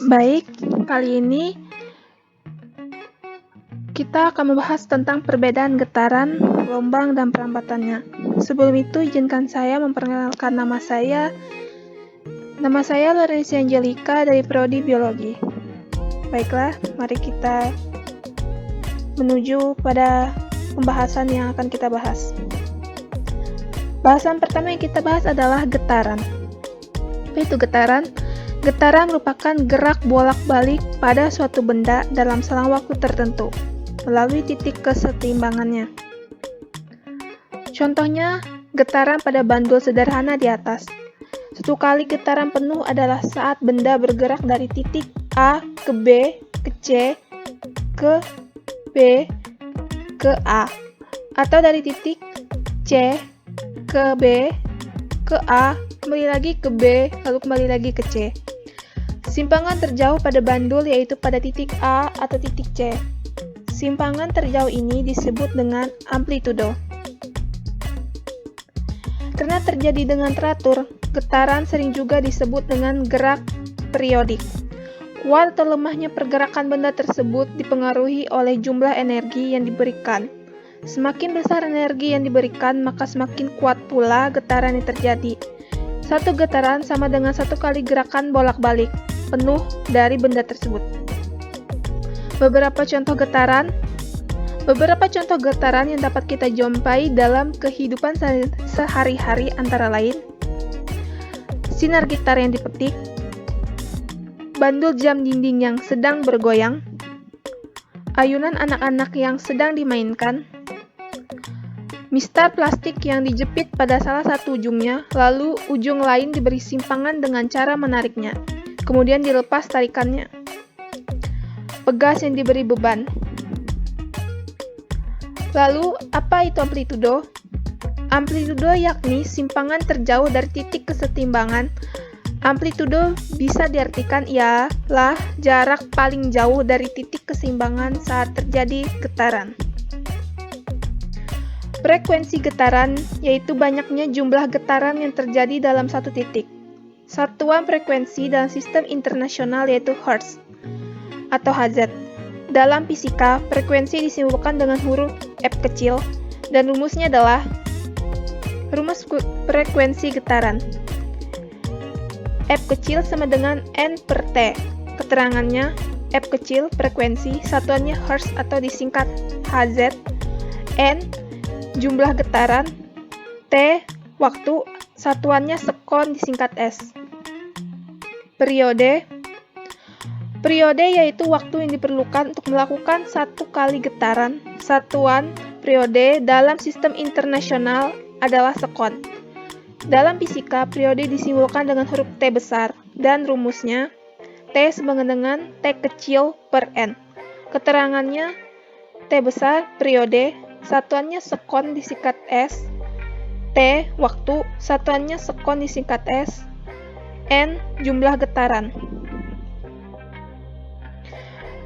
Baik, kali ini kita akan membahas tentang perbedaan getaran, gelombang, dan perambatannya. Sebelum itu, izinkan saya memperkenalkan nama saya. Nama saya Lorenzi Angelica dari Prodi Biologi. Baiklah, mari kita menuju pada pembahasan yang akan kita bahas. Bahasan pertama yang kita bahas adalah getaran. Apa itu getaran? Getaran merupakan gerak bolak-balik pada suatu benda dalam selang waktu tertentu, melalui titik kesetimbangannya. Contohnya, getaran pada bandul sederhana di atas. Satu kali getaran penuh adalah saat benda bergerak dari titik A ke B, ke C, ke B, ke A, atau dari titik C ke B, ke A, kembali lagi ke B, lalu kembali lagi ke C. Simpangan terjauh pada bandul yaitu pada titik A atau titik C. Simpangan terjauh ini disebut dengan amplitudo. Karena terjadi dengan teratur, getaran sering juga disebut dengan gerak periodik. Kuat atau lemahnya pergerakan benda tersebut dipengaruhi oleh jumlah energi yang diberikan. Semakin besar energi yang diberikan, maka semakin kuat pula getaran yang terjadi. Satu getaran sama dengan satu kali gerakan bolak-balik penuh dari benda tersebut. Beberapa contoh getaran yang dapat kita jumpai dalam kehidupan sehari-hari antara lain sinar gitar yang dipetik, bandul jam dinding yang sedang bergoyang, ayunan anak-anak yang sedang dimainkan, mistar plastik yang dijepit pada salah satu ujungnya, lalu ujung lain diberi simpangan dengan cara menariknya, kemudian dilepas tarikannya, pegas yang diberi beban. Lalu, apa itu amplitudo? Amplitudo yakni simpangan terjauh dari titik kesetimbangan. Amplitudo bisa diartikan ialah jarak paling jauh dari titik keseimbangan saat terjadi getaran. Frekuensi getaran yaitu banyaknya jumlah getaran yang terjadi dalam satu titik. Satuan frekuensi dalam sistem internasional yaitu Hertz atau Hz. Dalam fisika, frekuensi disimbolkan dengan huruf F kecil dan rumusnya adalah rumus frekuensi getaran. F kecil sama dengan N per T. Keterangannya, F kecil frekuensi, satuannya Hertz atau disingkat Hz, N jumlah getaran, T waktu, satuannya sekon disingkat S. Periode yaitu waktu yang diperlukan untuk melakukan satu kali getaran. Satuan periode dalam sistem internasional adalah sekon. Dalam fisika, periode disimbolkan dengan huruf T besar dan rumusnya T sama dengan T kecil per N. Keterangannya T besar periode, satuannya sekon disingkat S, T waktu, satuannya sekon disingkat S, N jumlah getaran.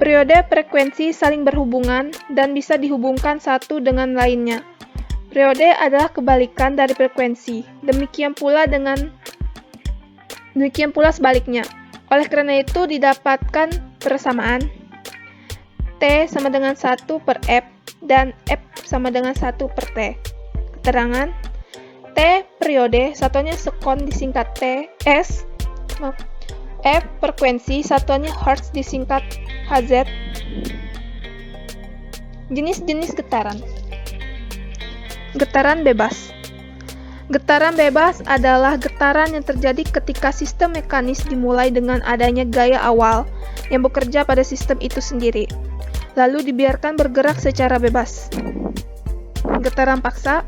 Periode frekuensi saling berhubungan dan bisa dihubungkan satu dengan lainnya. Periode adalah kebalikan dari frekuensi, demikian pula sebaliknya. Oleh karena itu didapatkan persamaan T sama dengan 1 per F dan F sama dengan 1 per T. Keterangan T periode, satuannya sekon disingkat T, S, F frekuensi, satuannya Hertz disingkat Hz. Jenis-jenis getaran. Getaran bebas. Getaran bebas adalah getaran yang terjadi ketika sistem mekanis dimulai dengan adanya gaya awal yang bekerja pada sistem itu sendiri, lalu dibiarkan bergerak secara bebas. Getaran paksa.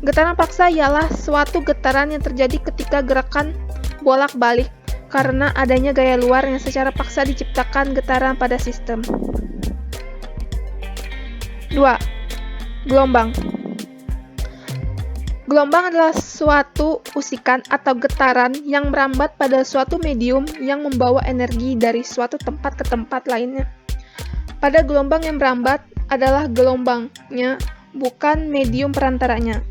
Getaran paksa ialah suatu getaran yang terjadi ketika gerakan bolak-balik karena adanya gaya luar yang secara paksa diciptakan getaran pada sistem. 2. Gelombang. Gelombang adalah suatu usikan atau getaran yang merambat pada suatu medium yang membawa energi dari suatu tempat ke tempat lainnya. Pada gelombang yang merambat adalah gelombangnya, bukan medium perantaranya.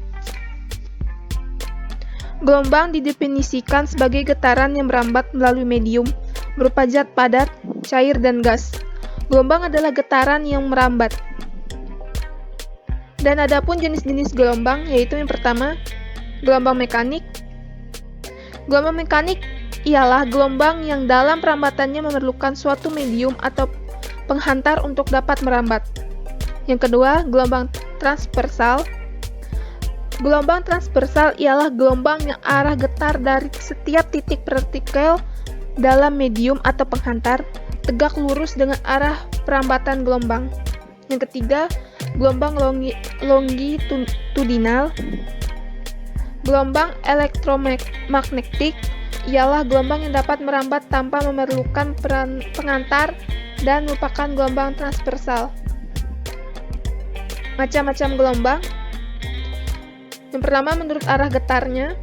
Gelombang didefinisikan sebagai getaran yang merambat melalui medium, berupa zat padat, cair, dan gas. Gelombang adalah getaran yang merambat. Dan adapun jenis-jenis gelombang, yaitu yang pertama, gelombang mekanik. Gelombang mekanik ialah gelombang yang dalam perambatannya memerlukan suatu medium atau penghantar untuk dapat merambat. Yang kedua, gelombang transversal. Gelombang transversal ialah gelombang yang arah getar dari setiap titik partikel dalam medium atau penghantar tegak lurus dengan arah perambatan gelombang. Yang ketiga, gelombang longitudinal. Gelombang elektromagnetik ialah gelombang yang dapat merambat tanpa memerlukan pengantar dan merupakan gelombang transversal. Macam-macam gelombang. Yang pertama, menurut arah getarnya.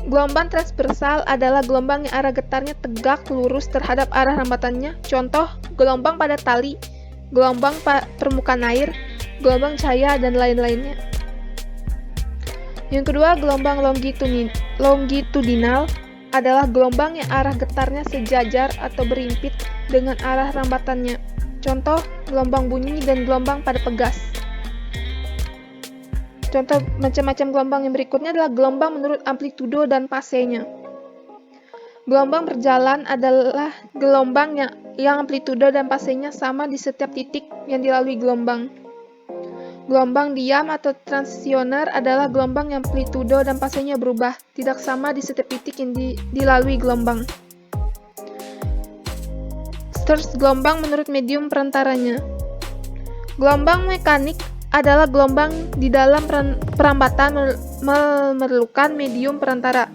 Gelombang transversal adalah gelombang yang arah getarnya tegak lurus terhadap arah rambatannya. Contoh, gelombang pada tali, gelombang permukaan air, gelombang cahaya, dan lain-lainnya. Yang kedua, gelombang longitudinal adalah gelombang yang arah getarnya sejajar atau berimpit dengan arah rambatannya. Contoh, gelombang bunyi dan gelombang pada pegas. Contoh macam-macam gelombang yang berikutnya adalah gelombang menurut amplitudo dan fasenya. Gelombang berjalan adalah gelombang yang amplitudo dan fasenya sama di setiap titik yang dilalui gelombang. Gelombang diam atau transisioner adalah gelombang yang amplitudo dan fasenya berubah, tidak sama di setiap titik yang dilalui gelombang. Terus, gelombang menurut medium perantaranya. Gelombang mekanik adalah gelombang di dalam perambatan memerlukan medium perantara.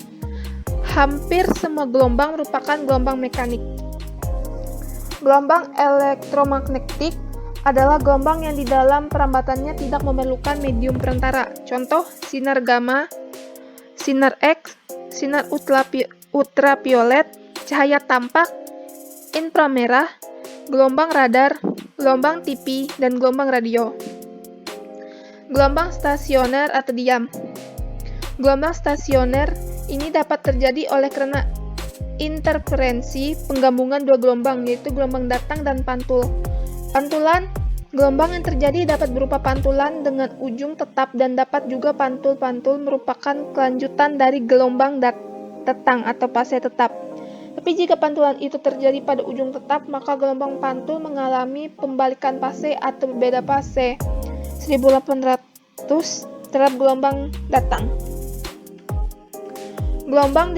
Hampir semua gelombang merupakan gelombang mekanik. Gelombang elektromagnetik adalah gelombang yang di dalam perambatannya tidak memerlukan medium perantara. Contoh, sinar gamma, sinar X, sinar ultraviolet, cahaya tampak, inframerah, gelombang radar, gelombang TV, dan gelombang radio. Gelombang stasioner atau diam. Gelombang stasioner ini dapat terjadi oleh karena interferensi penggabungan dua gelombang, yaitu gelombang datang dan pantul. Pantulan, gelombang yang terjadi dapat berupa pantulan dengan ujung tetap dan dapat juga pantul-pantul merupakan kelanjutan dari gelombang datang atau fase tetap. Tapi jika pantulan itu terjadi pada ujung tetap, maka gelombang pantul mengalami pembalikan fase atau berbeda fase. 1800 terhadap gelombang datang. Gelombang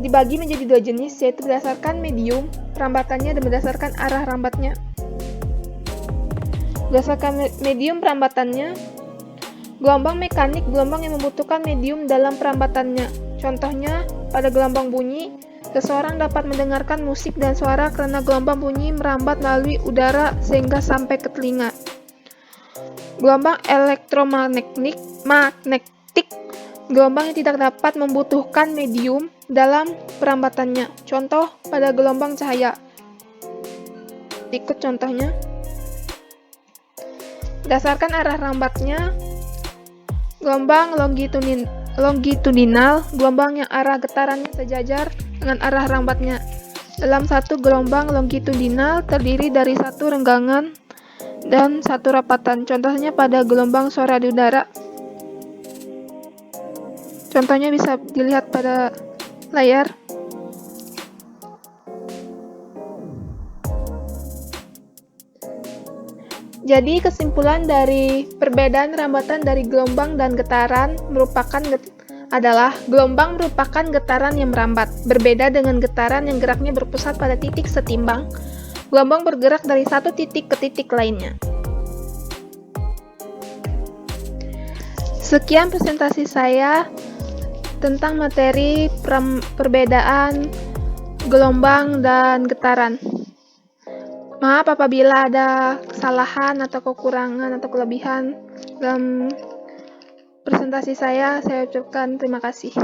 dibagi menjadi dua jenis, yaitu berdasarkan medium perambatannya dan berdasarkan arah rambatnya. Berdasarkan medium perambatannya, gelombang mekanik gelombang yang membutuhkan medium dalam perambatannya. Contohnya, pada gelombang bunyi, seseorang dapat mendengarkan musik dan suara karena gelombang bunyi merambat melalui udara sehingga sampai ke telinga. Gelombang elektromagnetik, gelombang yang tidak dapat membutuhkan medium dalam perambatannya. Contoh, pada gelombang cahaya. Ikut contohnya. Berdasarkan arah rambatnya, gelombang longitudinal, gelombang yang arah getarannya sejajar dengan arah rambatnya. Dalam satu gelombang longitudinal terdiri dari satu renggangan dan satu rapatan. Contohnya pada gelombang suara di udara. Contohnya bisa dilihat pada layar. Jadi kesimpulan dari perbedaan rambatan dari gelombang dan getaran adalah gelombang merupakan getaran yang merambat, berbeda dengan getaran yang geraknya berpusat pada titik setimbang. Gelombang bergerak dari satu titik ke titik lainnya. Sekian presentasi saya tentang materi perbedaan gelombang dan getaran. Maaf apabila ada kesalahan atau kekurangan atau kelebihan dalam presentasi saya ucapkan terima kasih.